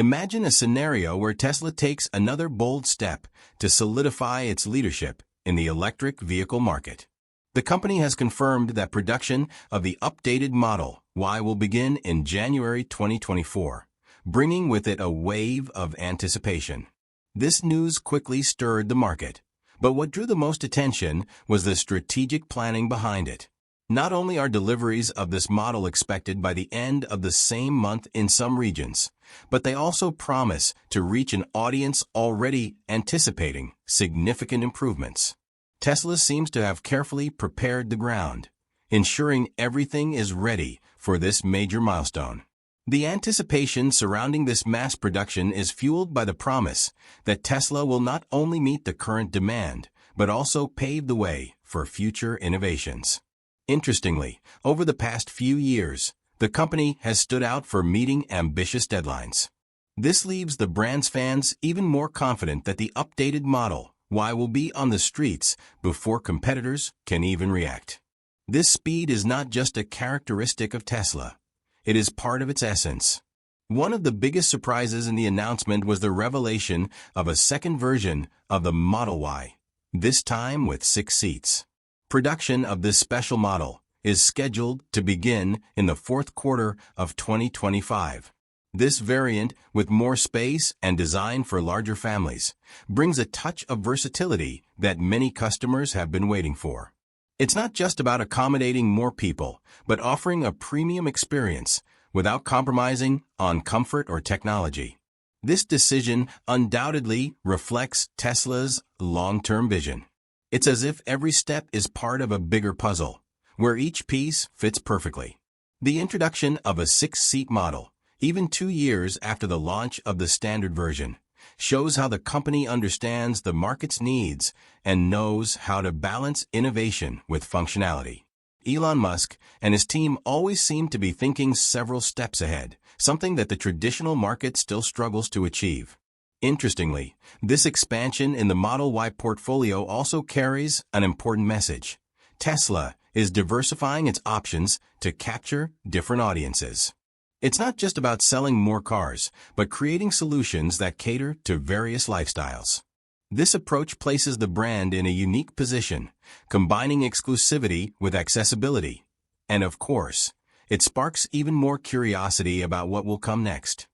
Imagine a scenario where Tesla takes another bold step to solidify its leadership in the electric vehicle market. The company has confirmed that production of the updated Model Y will begin in January 2024, bringing with it a wave of anticipation. This news quickly stirred the market, but what drew the most attention was the strategic planning behind it. Not only are deliveries of this model expected by the end of the same month in some regions, but they also promise to reach an audience already anticipating significant improvements. Tesla seems to have carefully prepared the ground, ensuring everything is ready for this major milestone. The anticipation surrounding this mass production is fueled by the promise that Tesla will not only meet the current demand, but also pave the way for future innovations. Interestingly, over the past few years, the company has stood out for meeting ambitious deadlines. This leaves the brand's fans even more confident that the updated Model Y will be on the streets before competitors can even react. This speed is not just a characteristic of Tesla. It is part of its essence. One of the biggest surprises in the announcement was the revelation of a second version of the Model Y, this time with 6 seats. Production of this special model is scheduled to begin in the fourth quarter of 2025. This variant, with more space and designed for larger families, brings a touch of versatility that many customers have been waiting for. It's not just about accommodating more people, but offering a premium experience without compromising on comfort or technology. This decision undoubtedly reflects Tesla's long-term vision. It's as if every step is part of a bigger puzzle, where each piece fits perfectly. The introduction of a 6-seat model, even 2 years after the launch of the standard version, shows how the company understands the market's needs and knows how to balance innovation with functionality. Elon Musk and his team always seem to be thinking several steps ahead, something that the traditional market still struggles to achieve. Interestingly, this expansion in the Model Y portfolio also carries an important message. Tesla is diversifying its options to capture different audiences. It's not just about selling more cars, but creating solutions that cater to various lifestyles. This approach places the brand in a unique position, combining exclusivity with accessibility. And of course, it sparks even more curiosity about what will come next.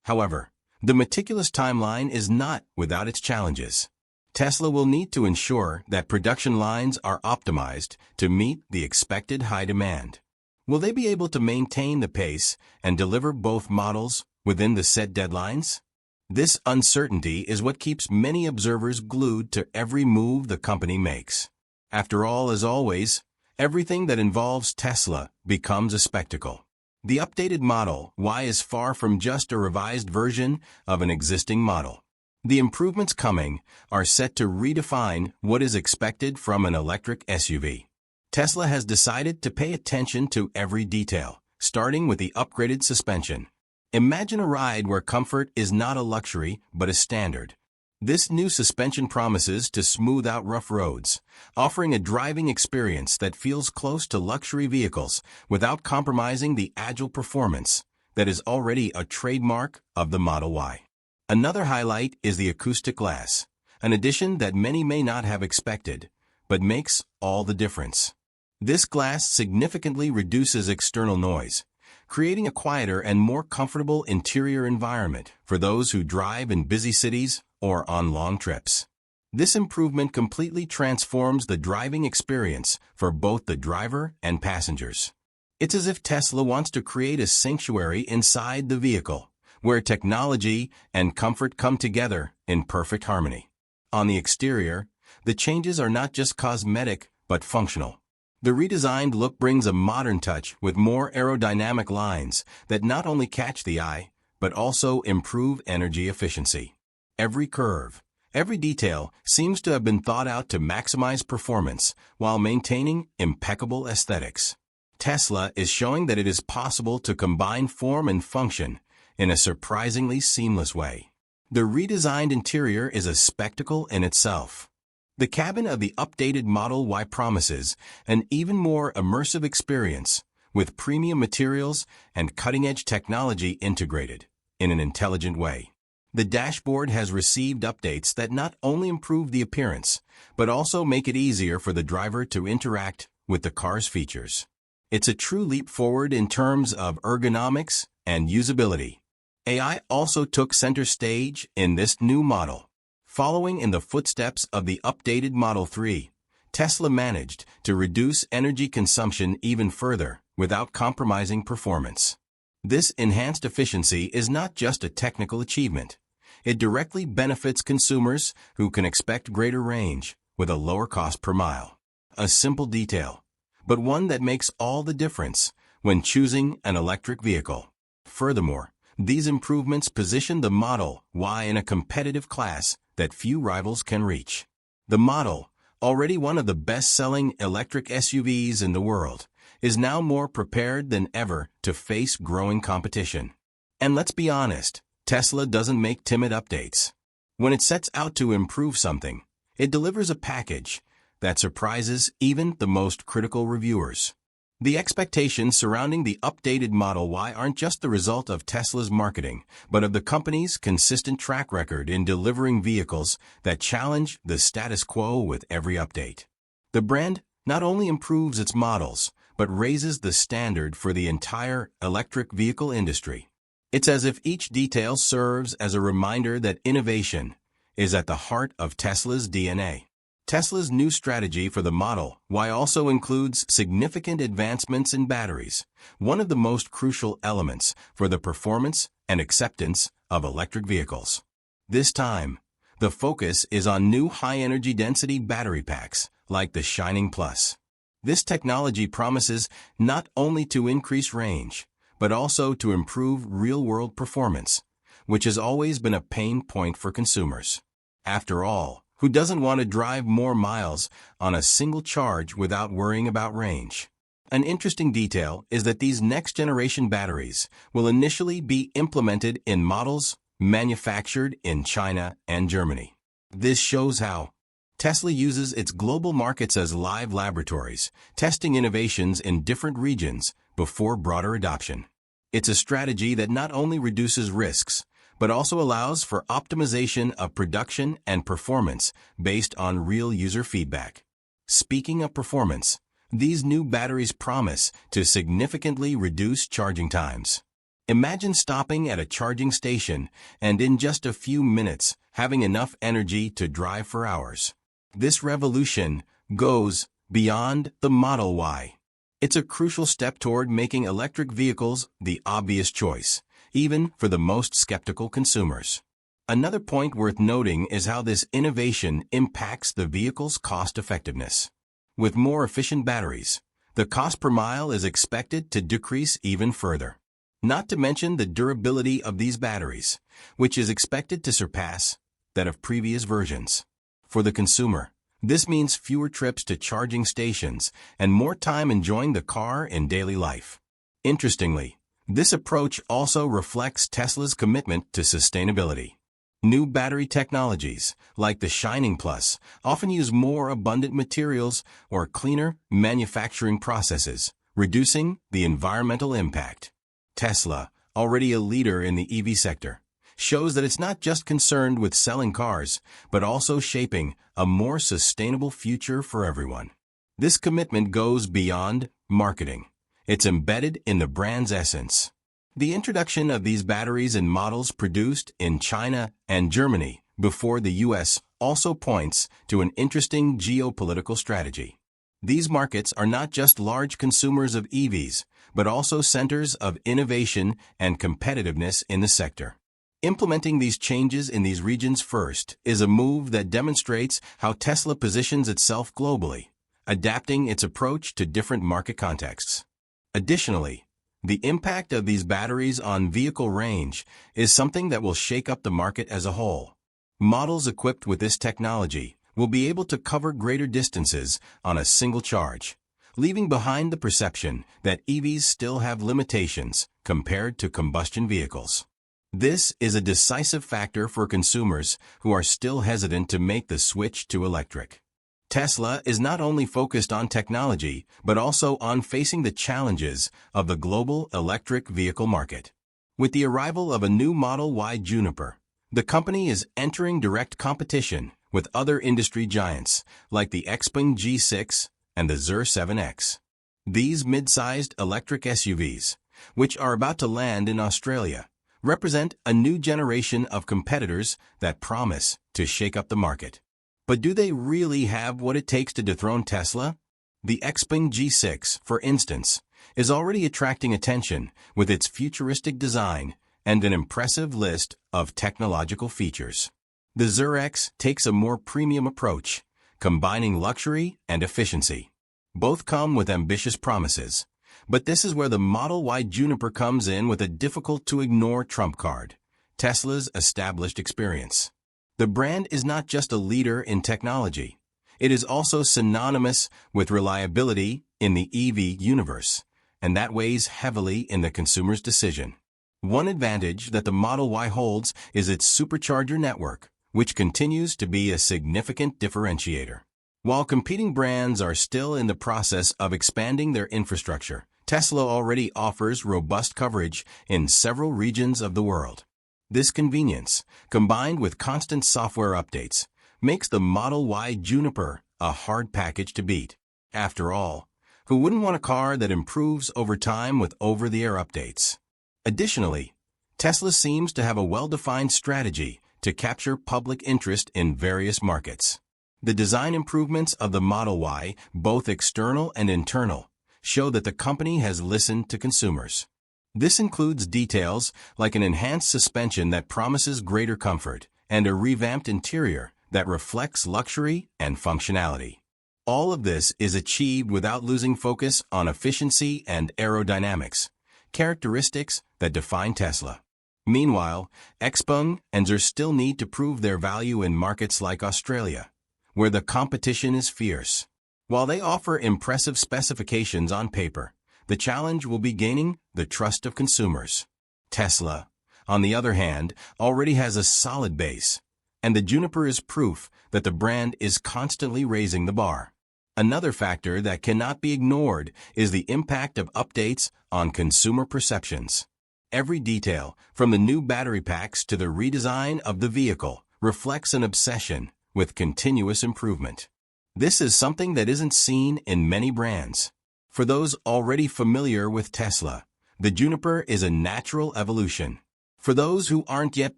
However, the meticulous timeline is not without its challenges. Tesla will need to ensure that production lines are optimized to meet the expected high demand. Will they be able to maintain the pace and deliver both models within the set deadlines? This uncertainty is what keeps many observers glued to every move the company makes. After all, as always, everything that involves Tesla becomes a spectacle. The updated Model Y is far from just a revised version of an existing model. The improvements coming are set to redefine what is expected from an electric SUV. Tesla has decided to pay attention to every detail, starting with the upgraded suspension. Imagine a ride where comfort is not a luxury but a standard. This new suspension promises to smooth out rough roads, offering a driving experience that feels close to luxury vehicles without compromising the agile performance that is already a trademark of the Model Y. Another highlight is the acoustic glass, an addition that many may not have expected, but makes all the difference. This glass significantly reduces external noise, creating a quieter and more comfortable interior environment for those who drive in busy cities or on long trips. This improvement completely transforms the driving experience for both the driver and passengers. It's as if Tesla wants to create a sanctuary inside the vehicle, where technology and comfort come together in perfect harmony. On the exterior, the changes are not just cosmetic but functional. The redesigned look brings a modern touch with more aerodynamic lines that not only catch the eye, but also improve energy efficiency. Every curve, every detail seems to have been thought out to maximize performance while maintaining impeccable aesthetics. Tesla is showing that it is possible to combine form and function in a surprisingly seamless way. The redesigned interior is a spectacle in itself. The cabin of the updated Model Y promises an even more immersive experience with premium materials and cutting-edge technology integrated. in an intelligent way. The dashboard has received updates that not only improve the appearance, but also make it easier for the driver to interact with the car's features. It's a true leap forward in terms of ergonomics and usability. AI also took center stage in this new model. Following in the footsteps of the updated Model 3, Tesla managed to reduce energy consumption even further without compromising performance. This enhanced efficiency is not just a technical achievement. It directly benefits consumers who can expect greater range with a lower cost per mile. A simple detail, but one that makes all the difference when choosing an electric vehicle. Furthermore, these improvements position the Model Y in a competitive class that few rivals can reach. The Model, already one of the best-selling electric SUVs in the world, is now more prepared than ever to face growing competition. And let's be honest, Tesla doesn't make timid updates. When it sets out to improve something, it delivers a package that surprises even the most critical reviewers. The expectations surrounding the updated Model Y aren't just the result of Tesla's marketing, but of the company's consistent track record in delivering vehicles that challenge the status quo with every update. The brand not only improves its models, but raises the standard for the entire electric vehicle industry. It's as if each detail serves as a reminder that innovation is at the heart of Tesla's DNA. Tesla's new strategy for the Model Y also includes significant advancements in batteries, one of the most crucial elements for the performance and acceptance of electric vehicles. This time, the focus is on new high-energy density battery packs like the Shining Plus. This technology promises not only to increase range, but also to improve real-world performance, which has always been a pain point for consumers. After all, who doesn't want to drive more miles on a single charge without worrying about range? An interesting detail is that these next-generation batteries will initially be implemented in models manufactured in China and Germany. This shows how Tesla uses its global markets as live laboratories, testing innovations in different regions before broader adoption. It's a strategy that not only reduces risks, but also allows for optimization of production and performance based on real user feedback. Speaking of performance, these new batteries promise to significantly reduce charging times. Imagine stopping at a charging station and in just a few minutes having enough energy to drive for hours. This revolution goes beyond the Model Y. It's a crucial step toward making electric vehicles the obvious choice, even for the most skeptical consumers. Another point worth noting is how this innovation impacts the vehicle's cost-effectiveness. With more efficient batteries, the cost per mile is expected to decrease even further. Not to mention the durability of these batteries, which is expected to surpass that of previous versions. For the consumer, this means fewer trips to charging stations and more time enjoying the car in daily life. Interestingly, this approach also reflects Tesla's commitment to sustainability. New battery technologies, like the Shining Plus, often use more abundant materials or cleaner manufacturing processes, reducing the environmental impact. Tesla, already a leader in the EV sector, shows that it's not just concerned with selling cars, but also shaping a more sustainable future for everyone. This commitment goes beyond marketing. It's embedded in the brand's essence. The introduction of these batteries in models produced in China and Germany before the US also points to an interesting geopolitical strategy. These markets are not just large consumers of EVs, but also centers of innovation and competitiveness in the sector. Implementing these changes in these regions first is a move that demonstrates how Tesla positions itself globally, adapting its approach to different market contexts. Additionally, the impact of these batteries on vehicle range is something that will shake up the market as a whole. Models equipped with this technology will be able to cover greater distances on a single charge, leaving behind the perception that EVs still have limitations compared to combustion vehicles. This is a decisive factor for consumers who are still hesitant to make the switch to electric. Tesla is not only focused on technology, but also on facing the challenges of the global electric vehicle market. With the arrival of a new Model Y Juniper, the company is entering direct competition with other industry giants like the XPeng G6 and the Zer 7X. These mid-sized electric SUVs, which are about to land in Australia, represent a new generation of competitors that promise to shake up the market. But do they really have what it takes to dethrone Tesla? The XPeng G6, for instance, is already attracting attention with its futuristic design and an impressive list of technological features. The Zer X takes a more premium approach, combining luxury and efficiency. Both come with ambitious promises, but this is where the Model Y Juniper comes in with a difficult-to-ignore trump card: Tesla's established experience. The brand is not just a leader in technology. It is also synonymous with reliability in the EV universe, and that weighs heavily in the consumer's decision. One advantage that the Model Y holds is its supercharger network, which continues to be a significant differentiator. While competing brands are still in the process of expanding their infrastructure, Tesla already offers robust coverage in several regions of the world. This convenience, combined with constant software updates, makes the Model Y Juniper a hard package to beat. After all, who wouldn't want a car that improves over time with over-the-air updates? Additionally, Tesla seems to have a well-defined strategy to capture public interest in various markets. The design improvements of the Model Y, both external and internal, show that the company has listened to consumers. This includes details like an enhanced suspension that promises greater comfort and a revamped interior that reflects luxury and functionality. All of this is achieved without losing focus on efficiency and aerodynamics, characteristics that define Tesla. Meanwhile, XPeng and Zer still need to prove their value in markets like Australia, where the competition is fierce. While they offer impressive specifications on paper, the challenge will be gaining the trust of consumers. Tesla, on the other hand, already has a solid base, and the Juniper is proof that the brand is constantly raising the bar. Another factor that cannot be ignored is the impact of updates on consumer perceptions. Every detail, from the new battery packs to the redesign of the vehicle, reflects an obsession with continuous improvement. This is something that isn't seen in many brands. For those already familiar with Tesla, the Juniper is a natural evolution. For those who aren't yet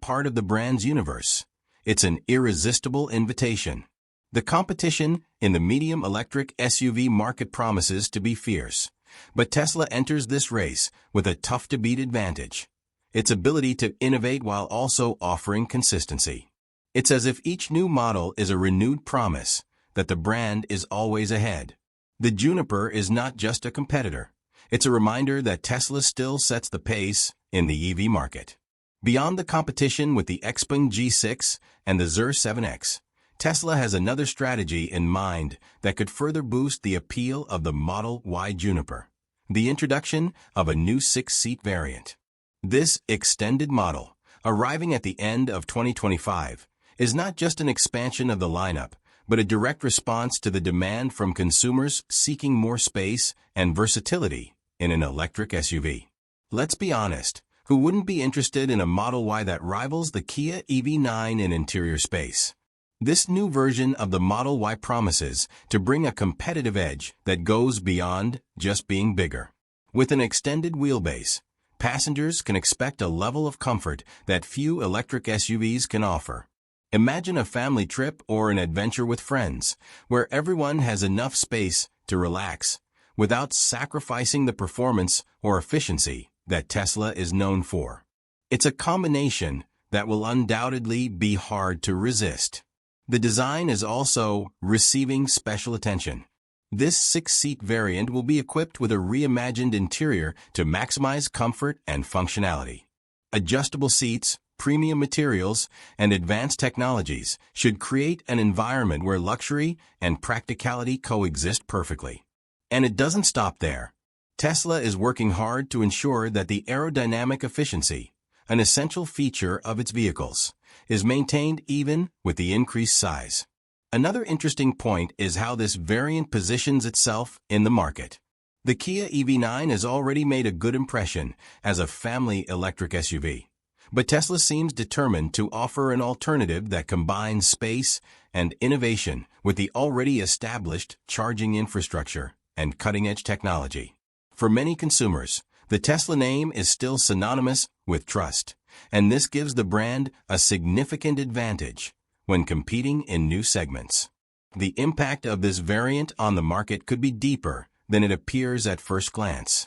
part of the brand's universe, it's an irresistible invitation. The competition in the medium electric SUV market promises to be fierce, but Tesla enters this race with a tough-to-beat advantage: its ability to innovate while also offering consistency. It's as if each new model is a renewed promise that the brand is always ahead. The Juniper is not just a competitor. It's a reminder that Tesla still sets the pace in the EV market. Beyond the competition with the XPeng G6 and the Zer 7X, Tesla has another strategy in mind that could further boost the appeal of the Model Y Juniper: the introduction of a new 6-seat variant. This extended model, arriving at the end of 2025, is not just an expansion of the lineup, but a direct response to the demand from consumers seeking more space and versatility in an electric SUV. Let's be honest, who wouldn't be interested in a Model Y that rivals the Kia EV9 in interior space? This new version of the Model Y promises to bring a competitive edge that goes beyond just being bigger. With an extended wheelbase, passengers can expect a level of comfort that few electric SUVs can offer. Imagine a family trip or an adventure with friends, where everyone has enough space to relax without sacrificing the performance or efficiency that Tesla is known for. It's a combination that will undoubtedly be hard to resist. The design is also receiving special attention. This 6-seat variant will be equipped with a reimagined interior to maximize comfort and functionality. Adjustable seats, premium materials, and advanced technologies should create an environment where luxury and practicality coexist perfectly. And it doesn't stop there. Tesla is working hard to ensure that the aerodynamic efficiency, an essential feature of its vehicles, is maintained even with the increased size. Another interesting point is how this variant positions itself in the market. The Kia EV9 has already made a good impression as a family electric SUV. But Tesla seems determined to offer an alternative that combines space and innovation with the already established charging infrastructure and cutting-edge technology. For many consumers, the Tesla name is still synonymous with trust, and this gives the brand a significant advantage when competing in new segments. The impact of this variant on the market could be deeper than it appears at first glance.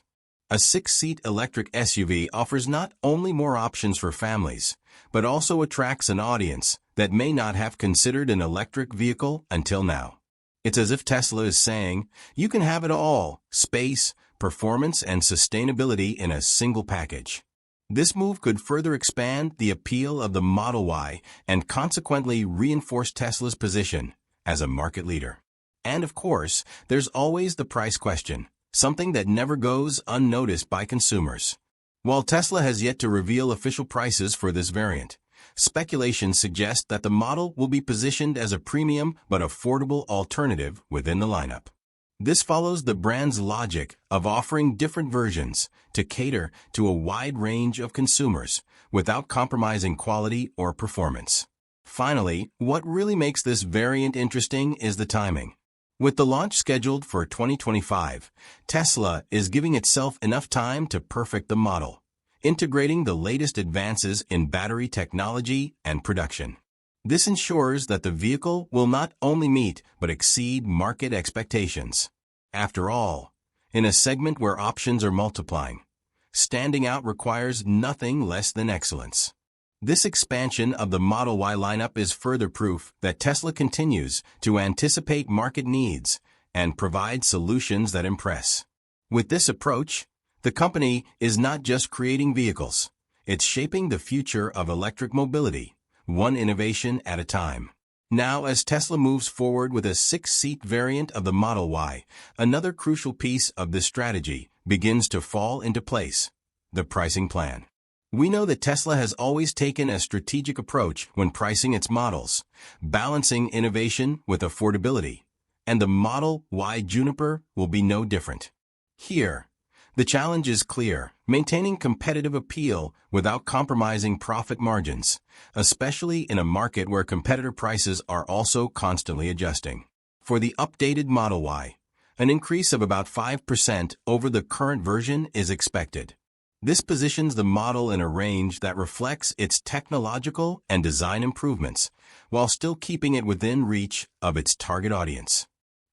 A 6-seat electric SUV offers not only more options for families, but also attracts an audience that may not have considered an electric vehicle until now. It's as if Tesla is saying, you can have it all: space, performance, and sustainability in a single package. This move could further expand the appeal of the Model Y and consequently reinforce Tesla's position as a market leader. And of course, there's always the price question, something that never goes unnoticed by consumers. While Tesla has yet to reveal official prices for this variant, speculation suggests that the model will be positioned as a premium but affordable alternative within the lineup. This follows the brand's logic of offering different versions to cater to a wide range of consumers without compromising quality or performance. Finally, what really makes this variant interesting is the timing. With the launch scheduled for 2025, Tesla is giving itself enough time to perfect the model, integrating the latest advances in battery technology and production. This ensures that the vehicle will not only meet but exceed market expectations. After all, in a segment where options are multiplying, standing out requires nothing less than excellence. This expansion of the Model Y lineup is further proof that Tesla continues to anticipate market needs and provide solutions that impress. With this approach, the company is not just creating vehicles, it's shaping the future of electric mobility, one innovation at a time. Now, as Tesla moves forward with a 6-seat variant of the Model Y, another crucial piece of this strategy begins to fall into place: the pricing plan. We know that Tesla has always taken a strategic approach when pricing its models, balancing innovation with affordability, and the Model Y Juniper will be no different. Here, the challenge is clear: maintaining competitive appeal without compromising profit margins, especially in a market where competitor prices are also constantly adjusting. For the updated Model Y, an increase of about 5% over the current version is expected. This positions the model in a range that reflects its technological and design improvements, while still keeping it within reach of its target audience.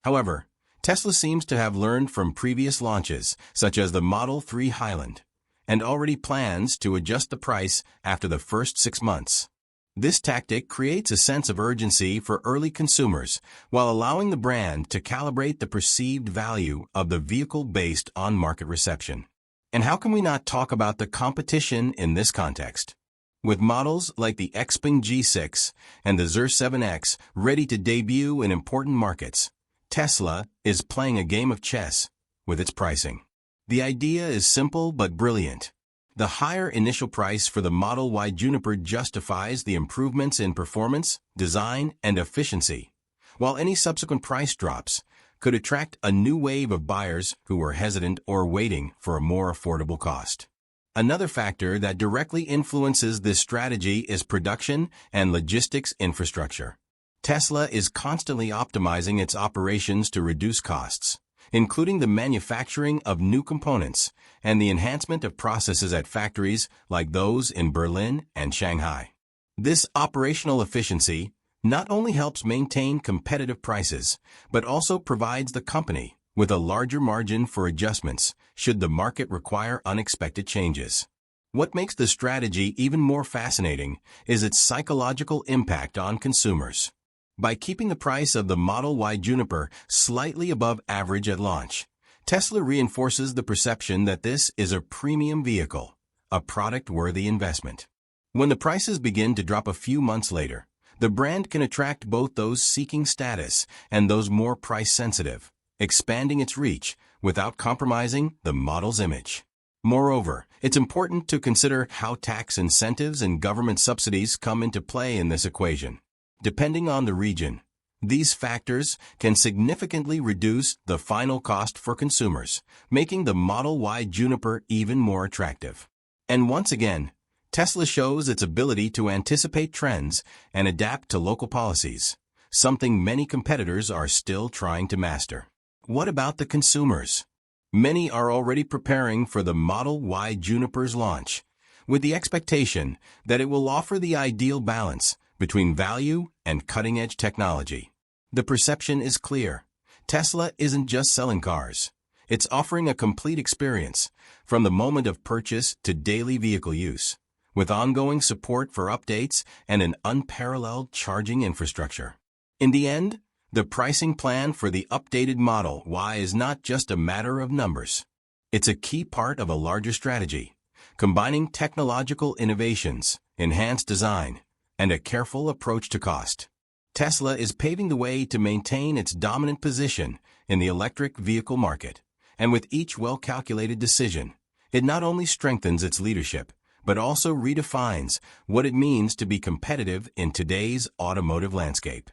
However, Tesla seems to have learned from previous launches, such as the Model 3 Highland, and already plans to adjust the price after the first 6 months. This tactic creates a sense of urgency for early consumers, while allowing the brand to calibrate the perceived value of the vehicle based on market reception. And how can we not talk about the competition in this context? With models like the XPeng G6 and the Zer 7X ready to debut in important markets, Tesla is playing a game of chess with its pricing. The idea is simple but brilliant. The higher initial price for the Model Y Juniper justifies the improvements in performance, design, and efficiency, while any subsequent price drops could attract a new wave of buyers who were hesitant or waiting for a more affordable cost. Another factor that directly influences this strategy is production and logistics infrastructure. Tesla is constantly optimizing its operations to reduce costs, including the manufacturing of new components and the enhancement of processes at factories like those in Berlin and Shanghai. This operational efficiency not only helps maintain competitive prices, but also provides the company with a larger margin for adjustments should the market require unexpected changes. What makes the strategy even more fascinating is its psychological impact on consumers. By keeping the price of the Model Y Juniper slightly above average at launch, Tesla reinforces the perception that this is a premium vehicle, a product-worthy investment. When the prices begin to drop a few months later, the brand can attract both those seeking status and those more price-sensitive, expanding its reach without compromising the model's image. Moreover, it's important to consider how tax incentives and government subsidies come into play in this equation. Depending on the region, These factors can significantly reduce the final cost for consumers, making the Model Y Juniper even more attractive. And once again, Tesla shows its ability to anticipate trends and adapt to local policies, something many competitors are still trying to master. What about the consumers? Many are already preparing for the Model Y Juniper's launch, with the expectation that it will offer the ideal balance between value and cutting-edge technology. The perception is clear. Tesla isn't just selling cars. It's offering a complete experience, from the moment of purchase to daily vehicle use, with ongoing support for updates and an unparalleled charging infrastructure. In the end, the pricing plan for the updated Model Y is not just a matter of numbers. It's a key part of a larger strategy, combining technological innovations, enhanced design, and a careful approach to cost. Tesla is paving the way to maintain its dominant position in the electric vehicle market, and with each well-calculated decision, it not only strengthens its leadership, but also redefines what it means to be competitive in today's automotive landscape.